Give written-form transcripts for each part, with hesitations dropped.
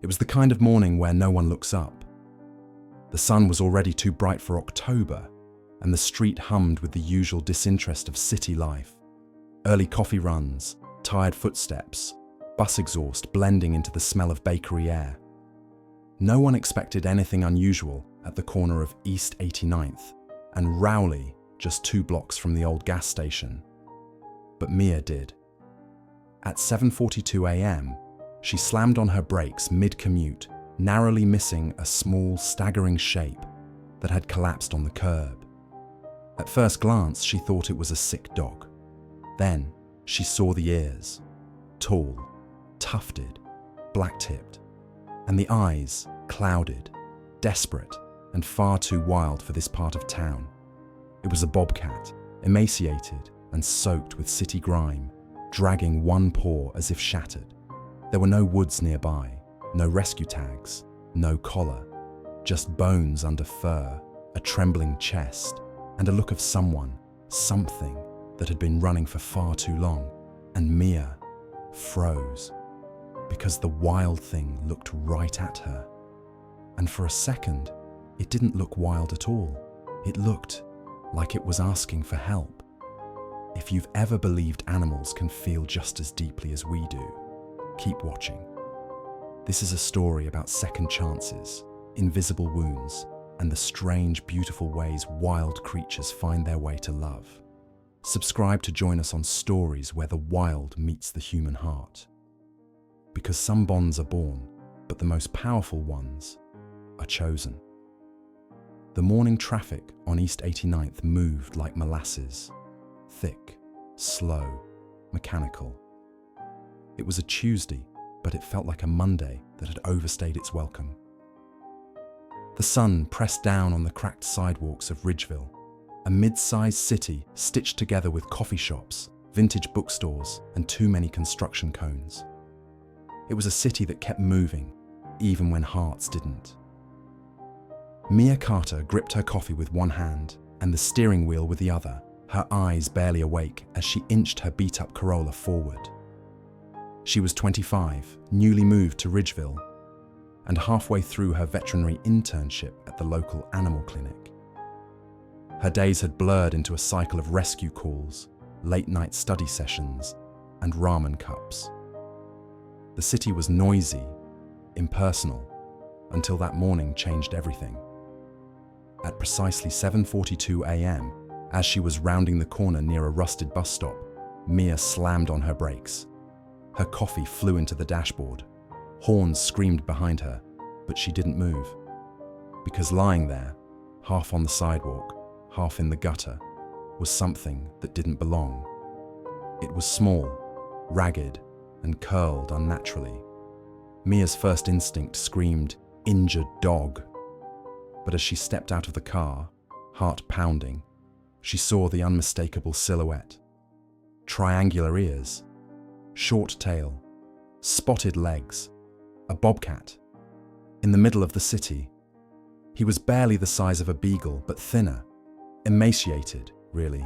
It was the kind of morning where no one looks up. The sun was already too bright for October, and the street hummed with the usual disinterest of city life. Early coffee runs, tired footsteps, bus exhaust blending into the smell of bakery air. No one expected anything unusual at the corner of East 89th and Rowley, just 2 blocks from the old gas station. But Mia did. At 7:42 a.m., she slammed on her brakes mid-commute, narrowly missing a small, staggering shape that had collapsed on the curb. At first glance, she thought it was a sick dog. Then, she saw the ears. Tall, tufted, black-tipped, and the eyes clouded, desperate, and far too wild for this part of town. It was a bobcat, emaciated and soaked with city grime, dragging one paw as if shattered. There were no woods nearby, no rescue tags, no collar, just bones under fur, a trembling chest, and a look of something that had been running for far too long. And Mia froze, because the wild thing looked right at her. And for a second, it didn't look wild at all. It looked like it was asking for help. If you've ever believed animals can feel just as deeply as we do, keep watching. This is a story about second chances, invisible wounds, and the strange, beautiful ways wild creatures find their way to love. Subscribe to join us on stories where the wild meets the human heart. Because some bonds are born, but the most powerful ones are chosen. The morning traffic on East 89th moved like molasses, thick, slow, mechanical. It was a Tuesday, but it felt like a Monday that had overstayed its welcome. The sun pressed down on the cracked sidewalks of Ridgeville, a mid-sized city stitched together with coffee shops, vintage bookstores, and too many construction cones. It was a city that kept moving, even when hearts didn't. Mia Carter gripped her coffee with one hand and the steering wheel with the other, her eyes barely awake as she inched her beat-up Corolla forward. She was 25, newly moved to Ridgeville, and halfway through her veterinary internship at the local animal clinic. Her days had blurred into a cycle of rescue calls, late-night study sessions, and ramen cups. The city was noisy, impersonal, until that morning changed everything. At precisely 7:42 a.m., as she was rounding the corner near a rusted bus stop, Mia slammed on her brakes. Her coffee flew into the dashboard. Horns screamed behind her, but she didn't move. Because lying there, half on the sidewalk, half in the gutter, was something that didn't belong. It was small, ragged, and curled unnaturally. Mia's first instinct screamed, "Injured dog." But as she stepped out of the car, heart pounding, she saw the unmistakable silhouette. Triangular ears, short tail, spotted legs, a bobcat. In the middle of the city. He was barely the size of a beagle, but thinner, emaciated, really.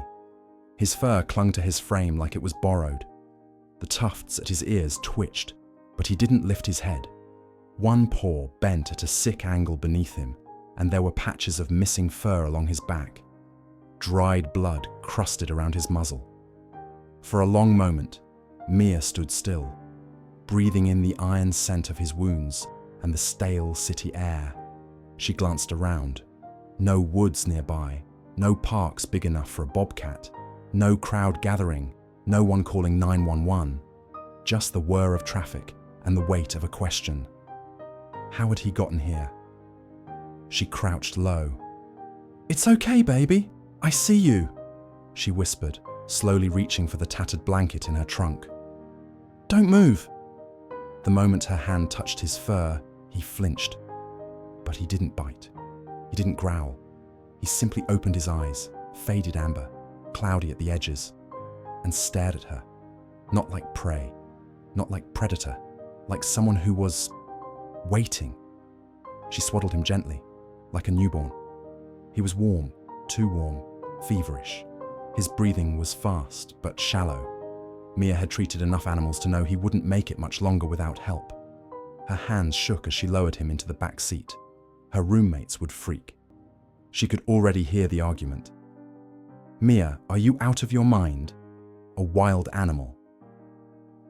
His fur clung to his frame like it was borrowed. The tufts at his ears twitched, but he didn't lift his head. One paw bent at a sick angle beneath him, and there were patches of missing fur along his back. Dried blood crusted around his muzzle. For a long moment, Mia stood still, breathing in the iron scent of his wounds and the stale city air. She glanced around. No woods nearby, no parks big enough for a bobcat, no crowd gathering, no one calling 911, just the whir of traffic and the weight of a question. How had he gotten here? She crouched low. "It's okay, baby. I see you," she whispered, slowly reaching for the tattered blanket in her trunk. "Don't move." The moment her hand touched his fur, he flinched. But he didn't bite. He didn't growl. He simply opened his eyes, faded amber, cloudy at the edges, and stared at her. Not like prey, not like predator, like someone who was waiting. She swaddled him gently, like a newborn. He was warm, too warm, feverish. His breathing was fast but shallow. Mia had treated enough animals to know he wouldn't make it much longer without help. Her hands shook as she lowered him into the back seat. Her roommates would freak. She could already hear the argument. "Mia, are you out of your mind? A wild animal."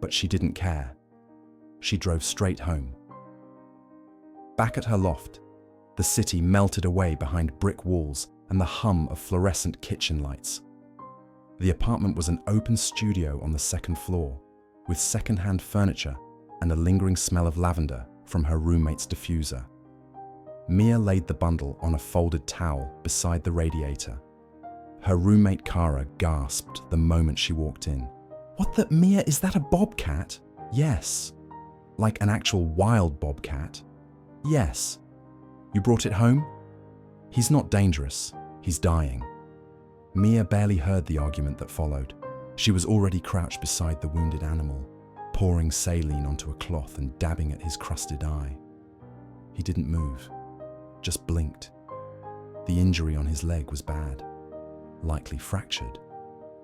But she didn't care. She drove straight home. Back at her loft, the city melted away behind brick walls and the hum of fluorescent kitchen lights. The apartment was an open studio on the second floor, with second-hand furniture and a lingering smell of lavender from her roommate's diffuser. Mia laid the bundle on a folded towel beside the radiator. Her roommate Kara gasped the moment she walked in. "What the, Mia, is that a bobcat?" "Yes." "Like an actual wild bobcat?" "Yes." "You brought it home?" "He's not dangerous. He's dying." Mia barely heard the argument that followed. She was already crouched beside the wounded animal, pouring saline onto a cloth and dabbing at his crusted eye. He didn't move, just blinked. The injury on his leg was bad, likely fractured.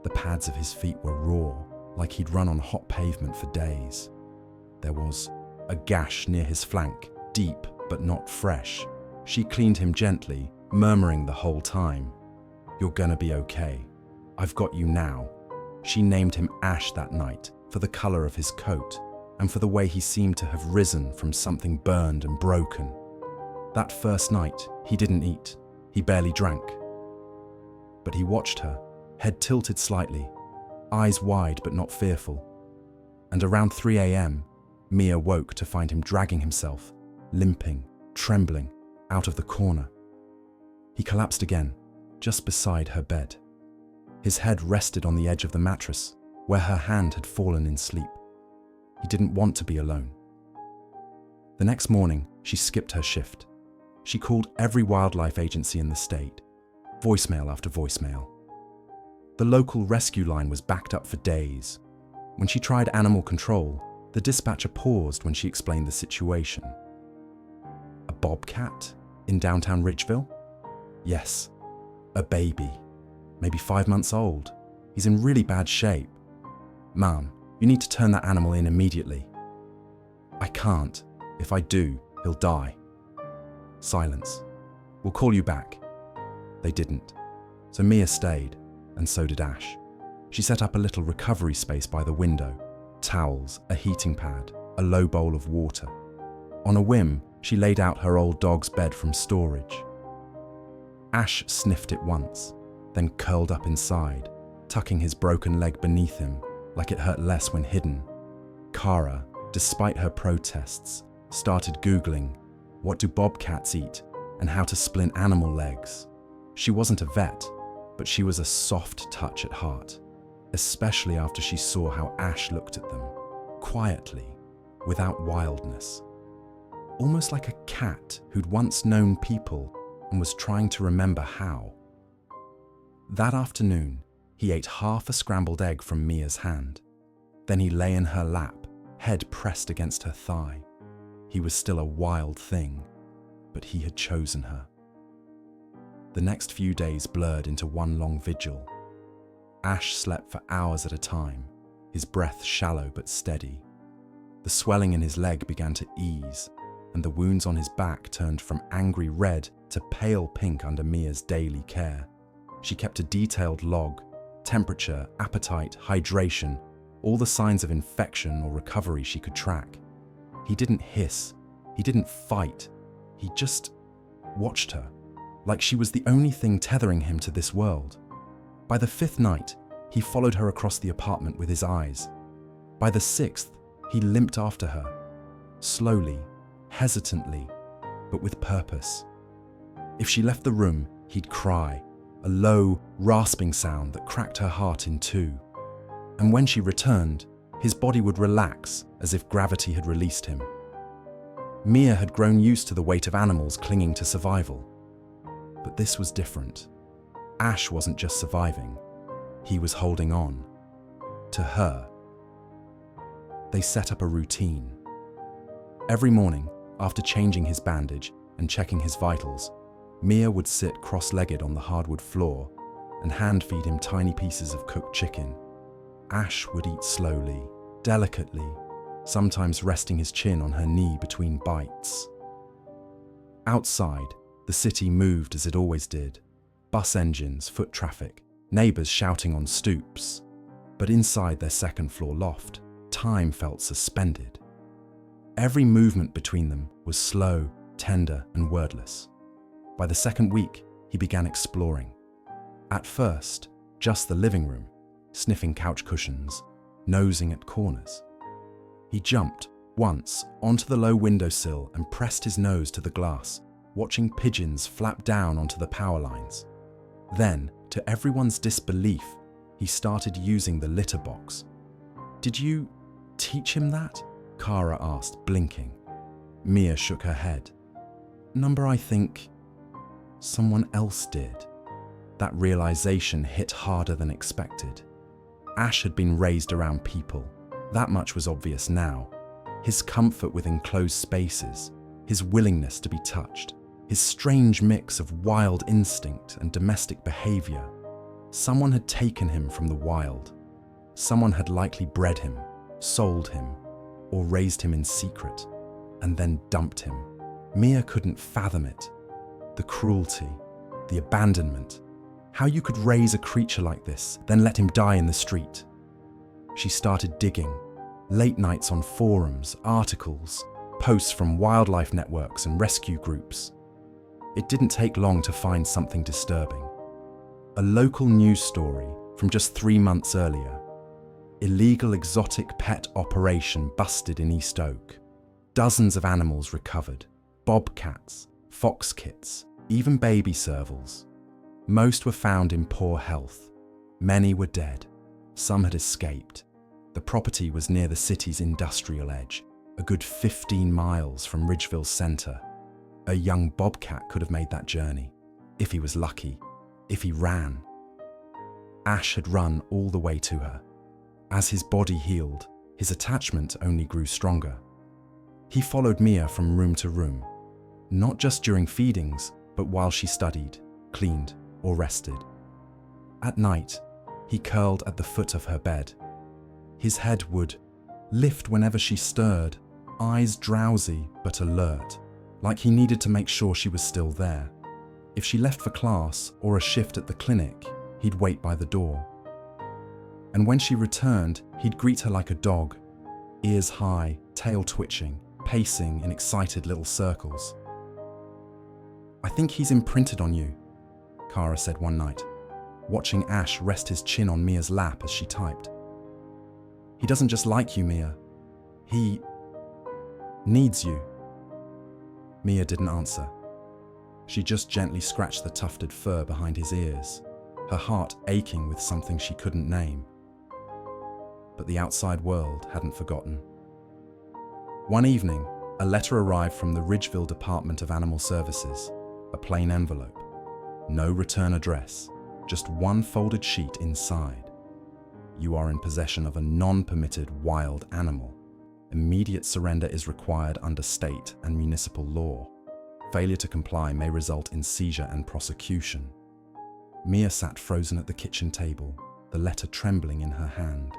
The pads of his feet were raw, like he'd run on hot pavement for days. There was a gash near his flank, deep but not fresh. She cleaned him gently, murmuring the whole time, "You're gonna be okay. I've got you now." She named him Ash that night for the color of his coat and for the way he seemed to have risen from something burned and broken. That first night, he didn't eat. He barely drank. But he watched her, head tilted slightly, eyes wide but not fearful. And around 3 a.m., Mia woke to find him dragging himself, limping, trembling, out of the corner. He collapsed again, just beside her bed. His head rested on the edge of the mattress, where her hand had fallen in sleep. He didn't want to be alone. The next morning, she skipped her shift. She called every wildlife agency in the state, voicemail after voicemail. The local rescue line was backed up for days. When she tried animal control, the dispatcher paused when she explained the situation. "A bobcat in downtown Richville?" "Yes. A baby. Maybe 5 months old. He's in really bad shape. Ma'am, you need to turn that animal in immediately." "I can't. If I do, he'll die." Silence. "We'll call you back." They didn't. So Mia stayed, and so did Ash. She set up a little recovery space by the window, towels, a heating pad, a low bowl of water. On a whim, she laid out her old dog's bed from storage. Ash sniffed it once, then curled up inside, tucking his broken leg beneath him, like it hurt less when hidden. Kara, despite her protests, started Googling what do bobcats eat and how to splint animal legs. She wasn't a vet, but she was a soft touch at heart, especially after she saw how Ash looked at them, quietly, without wildness. Almost like a cat who'd once known people and was trying to remember how. That afternoon, he ate half a scrambled egg from Mia's hand. Then he lay in her lap, head pressed against her thigh. He was still a wild thing, but he had chosen her. The next few days blurred into one long vigil. Ash slept for hours at a time, his breath shallow but steady. The swelling in his leg began to ease, and the wounds on his back turned from angry red to pale pink under Mia's daily care. She kept a detailed log, temperature, appetite, hydration, all the signs of infection or recovery she could track. He didn't hiss, he didn't fight, he just watched her, like she was the only thing tethering him to this world. By the 5th night, he followed her across the apartment with his eyes. By the 6th, he limped after her, slowly, hesitantly, but with purpose. If she left the room, he'd cry, a low, rasping sound that cracked her heart in two. And when she returned, his body would relax as if gravity had released him. Mia had grown used to the weight of animals clinging to survival. But this was different. Ash wasn't just surviving, he was holding on. To her. They set up a routine. Every morning, after changing his bandage and checking his vitals, Mia would sit cross-legged on the hardwood floor and hand-feed him tiny pieces of cooked chicken. Ash would eat slowly, delicately, sometimes resting his chin on her knee between bites. Outside, the city moved as it always did. Bus engines, foot traffic, neighbours shouting on stoops. But inside their second-floor loft, time felt suspended. Every movement between them was slow, tender, and wordless. By the second week, he began exploring. At first, just the living room, sniffing couch cushions, nosing at corners. He jumped, once, onto the low windowsill and pressed his nose to the glass, watching pigeons flap down onto the power lines. Then, to everyone's disbelief, he started using the litter box. "Did you teach him that?" Kara asked, blinking. Mia shook her head. "Number, I think someone else did." That realization hit harder than expected. Ash had been raised around people. That much was obvious now. His comfort with enclosed spaces, his willingness to be touched, his strange mix of wild instinct and domestic behavior. Someone had taken him from the wild. Someone had likely bred him, sold him, or raised him in secret, and then dumped him. Mia couldn't fathom it. The cruelty, the abandonment. How you could raise a creature like this, then let him die in the street. She started digging. Late nights on forums, articles, posts from wildlife networks and rescue groups. It didn't take long to find something disturbing. A local news story from just 3 months earlier. Illegal exotic pet operation busted in East Oak. Dozens of animals recovered. Bobcats, fox kits, even baby servals. Most were found in poor health. Many were dead. Some had escaped. The property was near the city's industrial edge, a good 15 miles from Ridgeville's center. A young bobcat could have made that journey, if he was lucky, if he ran. Ash had run all the way to her. As his body healed, his attachment only grew stronger. He followed Mia from room to room, not just during feedings, but while she studied, cleaned, or rested. At night, he curled at the foot of her bed. His head would lift whenever she stirred, eyes drowsy but alert, like he needed to make sure she was still there. If she left for class or a shift at the clinic, he'd wait by the door. And when she returned, he'd greet her like a dog, ears high, tail twitching, pacing in excited little circles. "I think he's imprinted on you," Kara said one night, watching Ash rest his chin on Mia's lap as she typed. "He doesn't just like you, Mia. He needs you." Mia didn't answer. She just gently scratched the tufted fur behind his ears, her heart aching with something she couldn't name. But the outside world hadn't forgotten. One evening, a letter arrived from the Ridgeville Department of Animal Services, a plain envelope. No return address, just one folded sheet inside. "You are in possession of a non-permitted wild animal. Immediate surrender is required under state and municipal law. Failure to comply may result in seizure and prosecution." Mia sat frozen at the kitchen table, the letter trembling in her hand.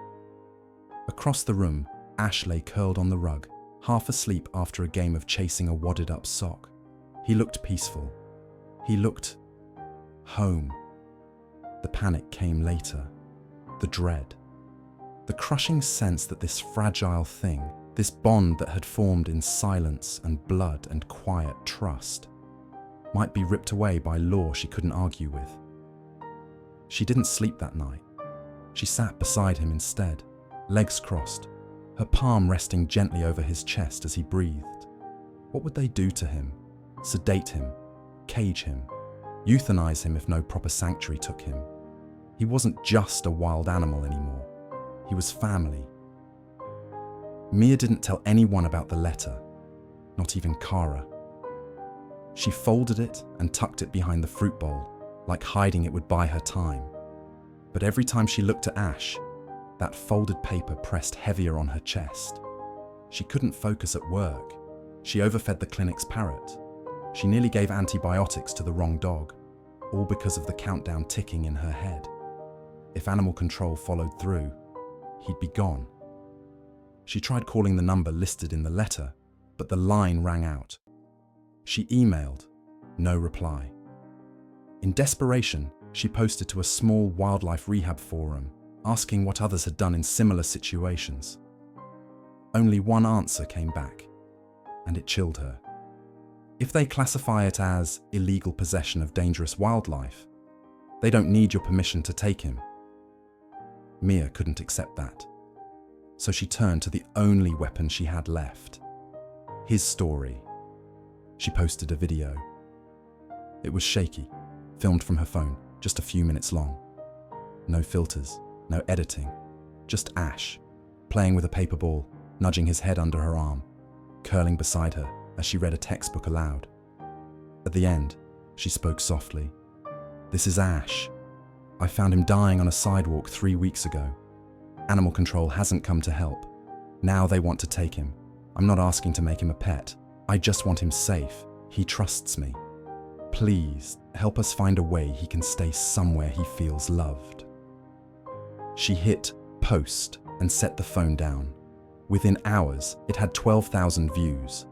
Across the room, Ash lay curled on the rug, half asleep after a game of chasing a wadded-up sock. He looked peaceful. He looked home. The panic came later. The dread. The crushing sense that this fragile thing, this bond that had formed in silence and blood and quiet trust, might be ripped away by law she couldn't argue with. She didn't sleep that night. She sat beside him instead, legs crossed, her palm resting gently over his chest as he breathed. What would they do to him? Sedate him? Cage him? Euthanize him if no proper sanctuary took him? He wasn't just a wild animal anymore. He was family. Mia didn't tell anyone about the letter, not even Kara. She folded it and tucked it behind the fruit bowl, like hiding it would buy her time. But every time she looked at Ash, that folded paper pressed heavier on her chest. She couldn't focus at work. She overfed the clinic's parrot. She nearly gave antibiotics to the wrong dog, all because of the countdown ticking in her head. If animal control followed through, he'd be gone. She tried calling the number listed in the letter, but the line rang out. She emailed, no reply. In desperation, she posted to a small wildlife rehab forum, asking what others had done in similar situations. Only one answer came back, and it chilled her. If they classify it as illegal possession of dangerous wildlife, they don't need your permission to take him. Mia couldn't accept that. So she turned to the only weapon she had left. His story. She posted a video. It was shaky, filmed from her phone, just a few minutes long. No filters, no editing, just Ash, playing with a paper ball, nudging his head under her arm, curling beside her as she read a textbook aloud. At the end, she spoke softly. "This is Ash. I found him dying on a sidewalk 3 weeks ago. Animal control hasn't come to help. Now they want to take him. I'm not asking to make him a pet. I just want him safe. He trusts me. Please, help us find a way he can stay somewhere he feels loved." She hit post and set the phone down. Within hours, it had 12,000 views.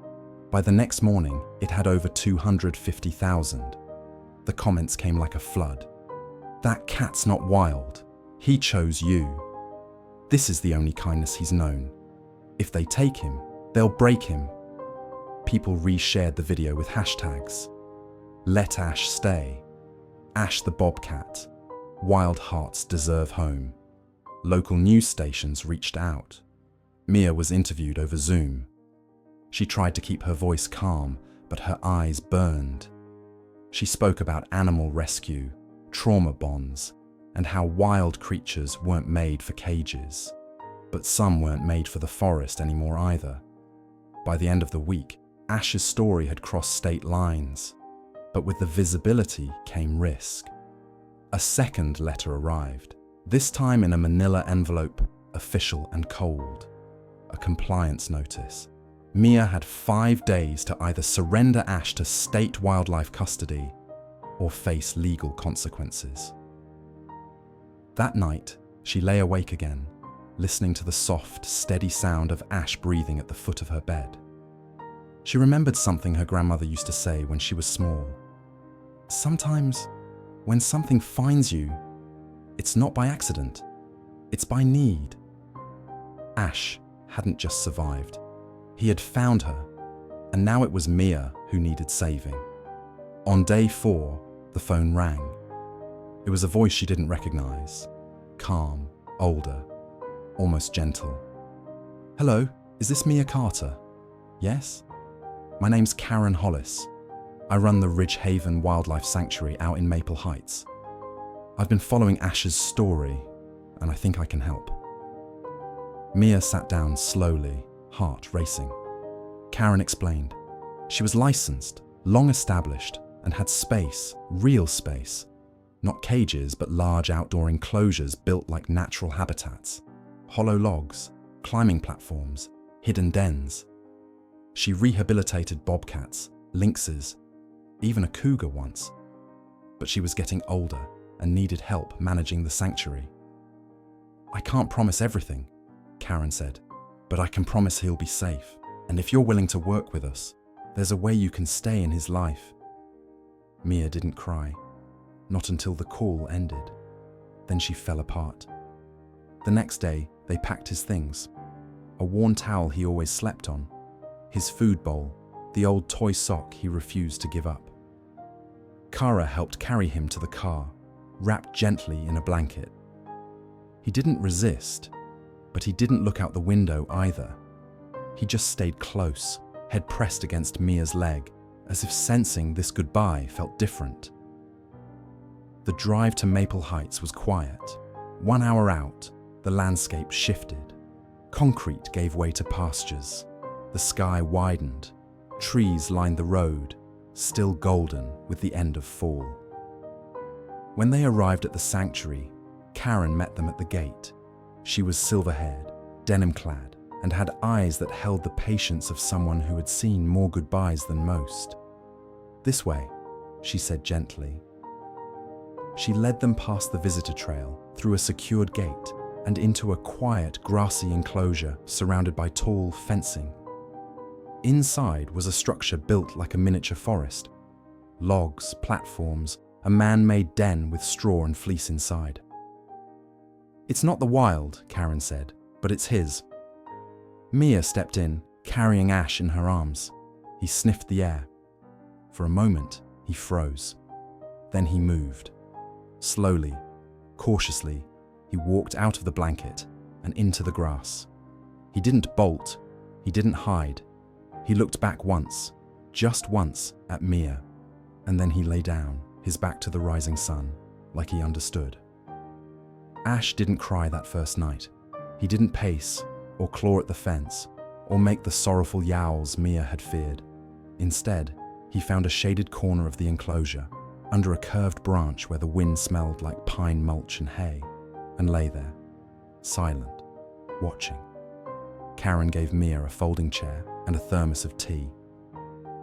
By the next morning, it had over 250,000. The comments came like a flood. "That cat's not wild. He chose you. This is the only kindness he's known. If they take him, they'll break him." People reshared the video with hashtags. "Let Ash stay," "Ash the Bobcat," "Wild Hearts Deserve Home." Local news stations reached out. Mia was interviewed over Zoom. She tried to keep her voice calm, but her eyes burned. She spoke about animal rescue, trauma bonds, and how wild creatures weren't made for cages. But some weren't made for the forest anymore either. By the end of the week, Ash's story had crossed state lines. But with the visibility came risk. A second letter arrived, this time in a manila envelope, official and cold. A compliance notice. Mia had 5 days to either surrender Ash to state wildlife custody or face legal consequences. That night, she lay awake again, listening to the soft, steady sound of Ash breathing at the foot of her bed. She remembered something her grandmother used to say when she was small. Sometimes, when something finds you, it's not by accident, it's by need. Ash hadn't just survived. He had found her, and now it was Mia who needed saving. On day 4, the phone rang. It was a voice she didn't recognize. Calm, older, almost gentle. "Hello, is this Mia Carter?" "Yes." "My name's Karen Hollis. I run the Ridge Haven Wildlife Sanctuary out in Maple Heights. I've been following Ash's story, and I think I can help." Mia sat down slowly, heart racing. Karen explained. She was licensed, long established, and had space, real space. Not cages, but large outdoor enclosures built like natural habitats. Hollow logs, climbing platforms, hidden dens. She rehabilitated bobcats, lynxes, even a cougar once. But she was getting older and needed help managing the sanctuary. "I can't promise everything," Karen said, "but I can promise he'll be safe. And if you're willing to work with us, there's a way you can stay in his life." Mia didn't cry, not until the call ended. Then she fell apart. The next day, they packed his things. A worn towel he always slept on, his food bowl, the old toy sock he refused to give up. Kara helped carry him to the car, wrapped gently in a blanket. He didn't resist, but he didn't look out the window either. He just stayed close, head pressed against Mia's leg, as if sensing this goodbye felt different. The drive to Maple Heights was quiet. 1 hour out, the landscape shifted. Concrete gave way to pastures. The sky widened. Trees lined the road, still golden with the end of fall. When they arrived at the sanctuary, Karen met them at the gate. She was silver-haired, denim-clad, and had eyes that held the patience of someone who had seen more goodbyes than most. "This way," she said gently. She led them past the visitor trail, through a secured gate, and into a quiet, grassy enclosure surrounded by tall fencing. Inside was a structure built like a miniature forest. Logs, platforms, a man-made den with straw and fleece inside. "It's not the wild," Karen said, "but it's his." Mia stepped in, carrying Ash in her arms. He sniffed the air. For a moment, he froze. Then he moved. Slowly, cautiously, he walked out of the blanket and into the grass. He didn't bolt. He didn't hide. He looked back once, just once, at Mia, and then he lay down, his back to the rising sun, like he understood. Ash didn't cry that first night. He didn't pace, or claw at the fence, or make the sorrowful yowls Mia had feared. Instead, he found a shaded corner of the enclosure, under a curved branch where the wind smelled like pine mulch and hay, and lay there, silent, watching. Karen gave Mia a folding chair and a thermos of tea.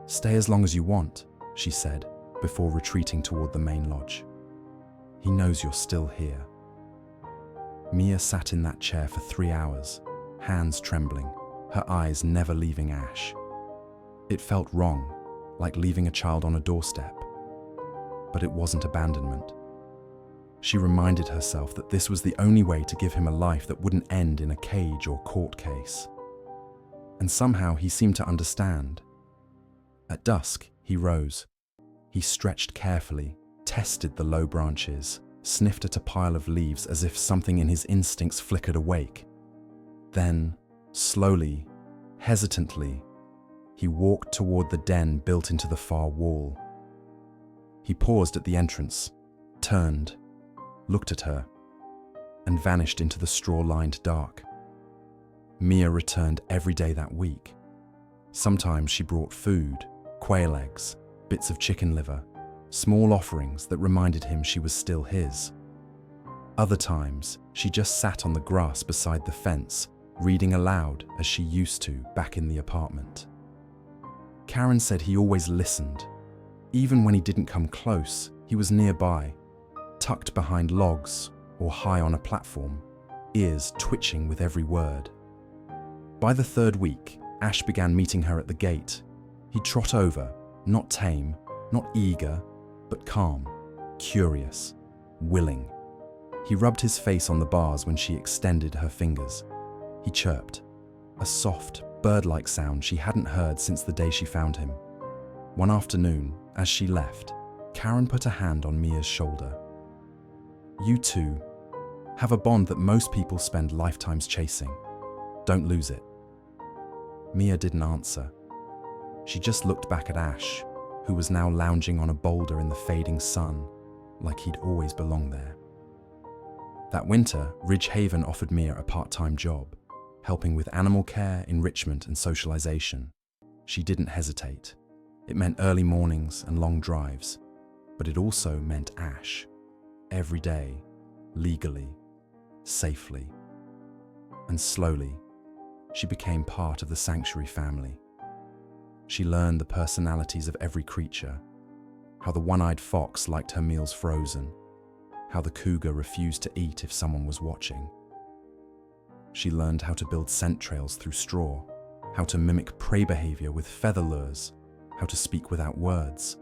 "Stay as long as you want," she said, before retreating toward the main lodge. "He knows you're still here." Mia sat in that chair for 3 hours, hands trembling, her eyes never leaving Ash. It felt wrong, like leaving a child on a doorstep. But it wasn't abandonment. She reminded herself that this was the only way to give him a life that wouldn't end in a cage or court case. And somehow he seemed to understand. At dusk, he rose. He stretched carefully, tested the low branches, sniffed at a pile of leaves as if something in his instincts flickered awake. Then, slowly, hesitantly, he walked toward the den built into the far wall. He paused at the entrance, turned, looked at her, and vanished into the straw-lined dark. Mia returned every day that week. Sometimes she brought food, quail eggs, bits of chicken liver, small offerings that reminded him she was still his. Other times, she just sat on the grass beside the fence, reading aloud as she used to back in the apartment. Karen said he always listened. Even when he didn't come close, he was nearby, tucked behind logs or high on a platform, ears twitching with every word. By the 3rd week, Ash began meeting her at the gate. He'd trot over, not tame, not eager, but calm, curious, willing. He rubbed his face on the bars when she extended her fingers. He chirped, a soft, bird-like sound she hadn't heard since the day she found him. One afternoon, as she left, Karen put a hand on Mia's shoulder. "You two have a bond that most people spend lifetimes chasing. Don't lose it." Mia didn't answer. She just looked back at Ash, who was now lounging on a boulder in the fading sun, like he'd always belonged there. That winter, Ridge Haven offered Mia a part-time job, helping with animal care, enrichment, and socialization. She didn't hesitate. It meant early mornings and long drives, but it also meant Ash. Every day, legally, safely. And slowly, she became part of the sanctuary family. She learned the personalities of every creature, how the one-eyed fox liked her meals frozen, how the cougar refused to eat if someone was watching. She learned how to build scent trails through straw, how to mimic prey behavior with feather lures, how to speak without words.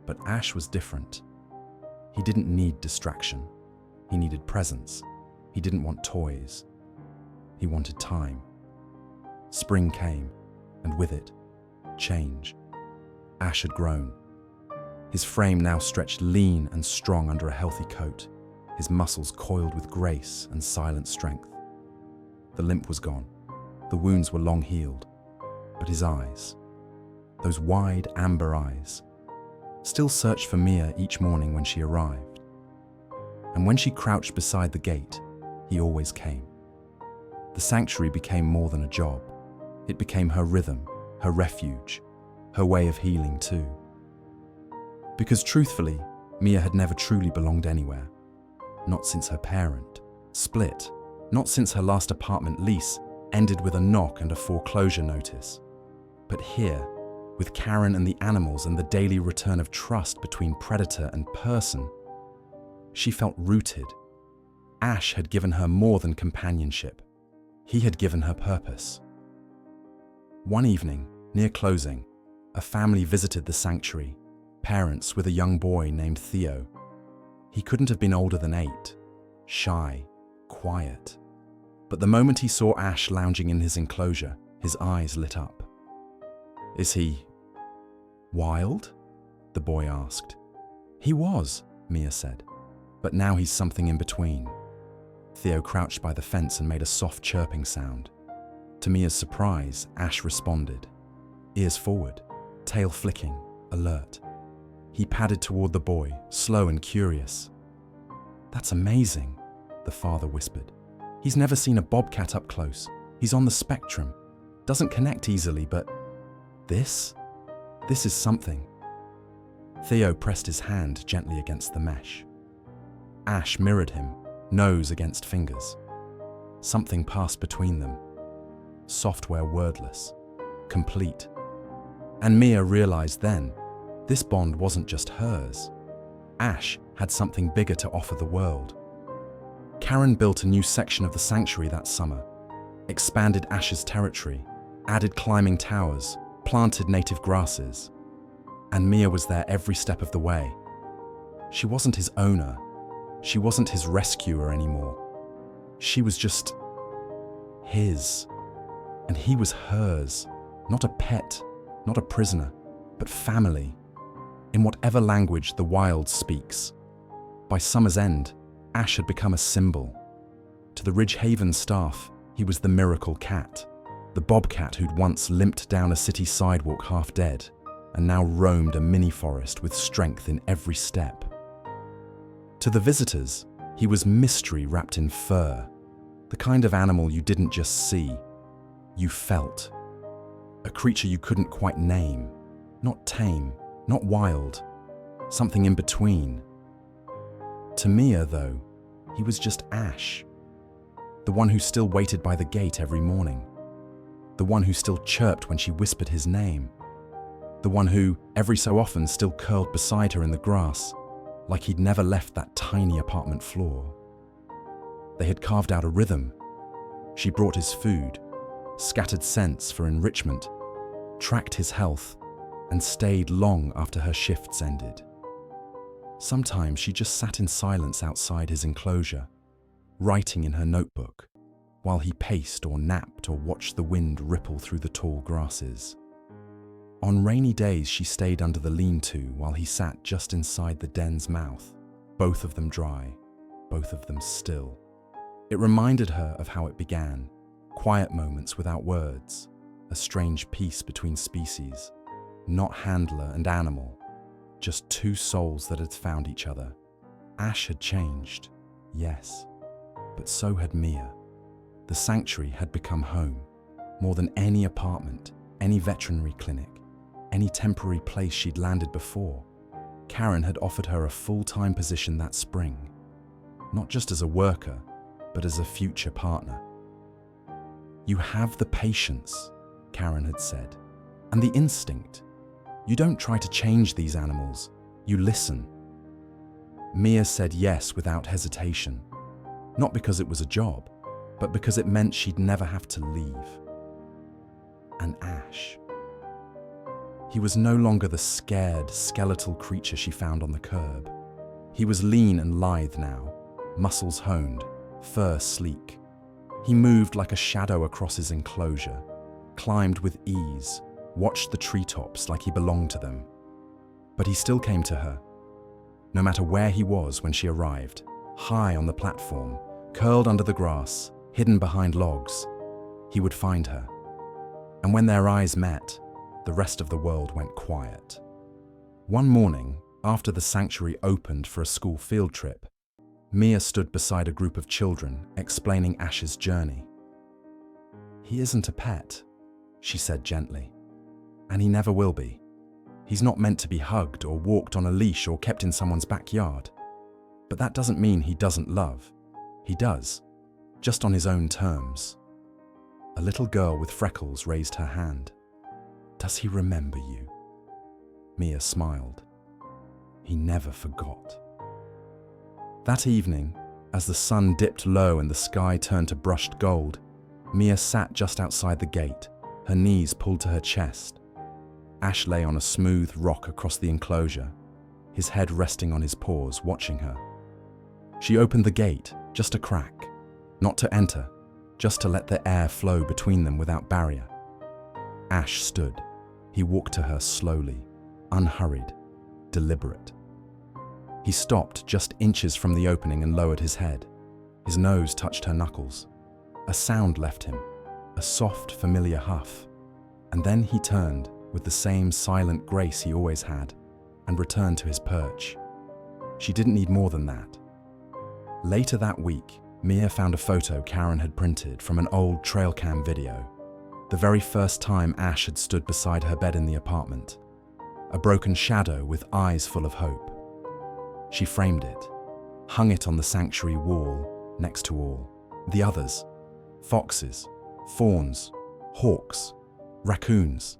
But Ash was different. He didn't need distraction. He needed presence. He didn't want toys. He wanted time. Spring came, and with it, change. Ash had grown. His frame now stretched lean and strong under a healthy coat, his muscles coiled with grace and silent strength. The limp was gone. The wounds were long healed. But his eyes, those wide amber eyes, still searched for Mia each morning when she arrived. And when she crouched beside the gate, he always came. The sanctuary became more than a job. It became her rhythm, her refuge, her way of healing too. Because truthfully, Mia had never truly belonged anywhere. Not since her parent split, not since her last apartment lease ended with a knock and a foreclosure notice. But here, with Karen and the animals and the daily return of trust between predator and person, she felt rooted. Ash had given her more than companionship. He had given her purpose. One evening, near closing, a family visited the sanctuary, parents with a young boy named Theo. He couldn't have been older than 8, shy, quiet. But the moment he saw Ash lounging in his enclosure, his eyes lit up. "Is he wild?" the boy asked. "He was," Mia said, "but now he's something in between." Theo crouched by the fence and made a soft chirping sound. To Mia's surprise, Ash responded. Ears forward, tail flicking, alert. He padded toward the boy, slow and curious. "That's amazing," the father whispered. "He's never seen a bobcat up close. He's on the spectrum. Doesn't connect easily, but this is something." Theo pressed his hand gently against the mesh. Ash mirrored him, nose against fingers. Something passed between them. Software wordless, complete. And Mia realized then, this bond wasn't just hers. Ash had something bigger to offer the world. Karen built a new section of the sanctuary that summer, expanded Ash's territory, added climbing towers, planted native grasses. And Mia was there every step of the way. She wasn't his owner. She wasn't his rescuer anymore. She was just his. And he was hers. Not a pet, not a prisoner, but family. In whatever language the wild speaks. By summer's end, Ash had become a symbol. To the Ridgehaven staff, he was the miracle cat. The bobcat who'd once limped down a city sidewalk half dead, and now roamed a mini-forest with strength in every step. To the visitors, he was mystery wrapped in fur, the kind of animal you didn't just see, you felt. A creature you couldn't quite name, not tame, not wild, something in between. To Mia, though, he was just Ash, the one who still waited by the gate every morning, the one who still chirped when she whispered his name, the one who, every so often, still curled beside her in the grass, like he'd never left that tiny apartment floor. They had carved out a rhythm. She brought his food, scattered scents for enrichment, tracked his health, and stayed long after her shifts ended. Sometimes she just sat in silence outside his enclosure, writing in her notebook, while he paced or napped or watched the wind ripple through the tall grasses. On rainy days, she stayed under the lean-to while he sat just inside the den's mouth, both of them dry, both of them still. It reminded her of how it began, quiet moments without words, a strange peace between species, not handler and animal, just two souls that had found each other. Ash had changed, yes, but so had Mia. The sanctuary had become home, more than any apartment, any veterinary clinic, any temporary place she'd landed before. Karen had offered her a full-time position that spring, not just as a worker, but as a future partner. "You have the patience," Karen had said, "and the instinct. You don't try to change these animals, you listen." Mia said yes without hesitation, not because it was a job, but because it meant she'd never have to leave. And Ash. He was no longer the scared, skeletal creature she found on the curb. He was lean and lithe now, muscles honed, fur sleek. He moved like a shadow across his enclosure, climbed with ease, watched the treetops like he belonged to them. But he still came to her. No matter where he was when she arrived, high on the platform, curled under the grass, hidden behind logs, he would find her. And when their eyes met, the rest of the world went quiet. One morning, after the sanctuary opened for a school field trip, Mia stood beside a group of children explaining Ash's journey. "He isn't a pet," she said gently, "and he never will be. He's not meant to be hugged or walked on a leash or kept in someone's backyard. But that doesn't mean he doesn't love. He does, just on his own terms." A little girl with freckles raised her hand. "Does he remember you?" Mia smiled. He never forgot. That evening, As the sun dipped low and the sky turned to brushed gold, Mia sat just outside the gate, her knees pulled to her chest. Ash lay on a smooth rock across the enclosure, his head resting on his paws, watching her. She opened the gate, just a crack, not to enter, just to let the air flow between them without barrier. Ash stood. He walked to her slowly, unhurried, deliberate. He stopped just inches from the opening and lowered his head. His nose touched her knuckles. A sound left him, a soft, familiar huff. And then he turned with the same silent grace he always had and returned to his perch. She didn't need more than that. Later that week, Mia found a photo Karen had printed from an old trail cam video. The very first time Ash had stood beside her bed in the apartment. A broken shadow with eyes full of hope. She framed it, hung it on the sanctuary wall next to all the others. Foxes, fawns, hawks, raccoons,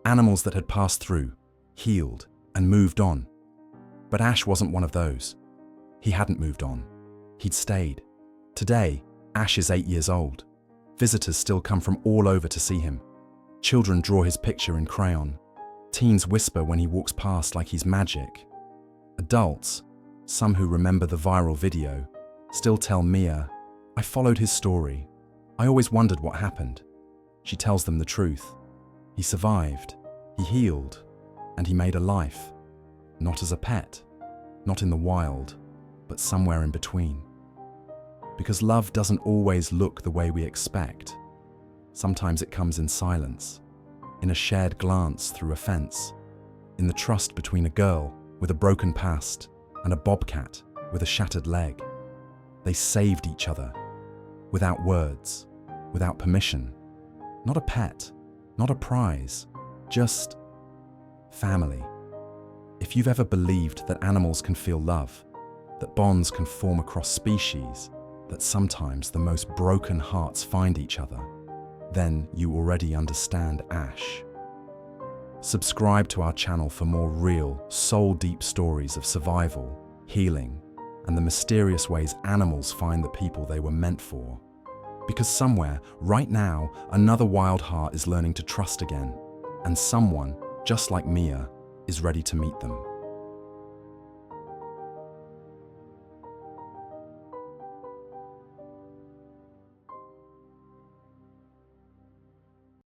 animals that had passed through, healed, and moved on. But Ash wasn't one of those. He hadn't moved on. He'd stayed. Today, Ash is 8 years old. Visitors still come from all over to see him. Children draw his picture in crayon. Teens whisper when he walks past like he's magic. Adults, some who remember the viral video, still tell Mia, "I followed his story. I always wondered what happened." She tells them the truth. He survived, he healed, and he made a life. Not as a pet, not in the wild, but somewhere in between. Because love doesn't always look the way we expect. Sometimes it comes in silence, in a shared glance through a fence, in the trust between a girl with a broken past and a bobcat with a shattered leg. They saved each other, without words, without permission. Not a pet, not a prize, just family. If you've ever believed that animals can feel love, that bonds can form across species, that sometimes the most broken hearts find each other, then you already understand Ash. Subscribe to our channel for more real, soul-deep stories of survival, healing, and the mysterious ways animals find the people they were meant for. Because somewhere, right now, another wild heart is learning to trust again, and someone, just like Mia, is ready to meet them.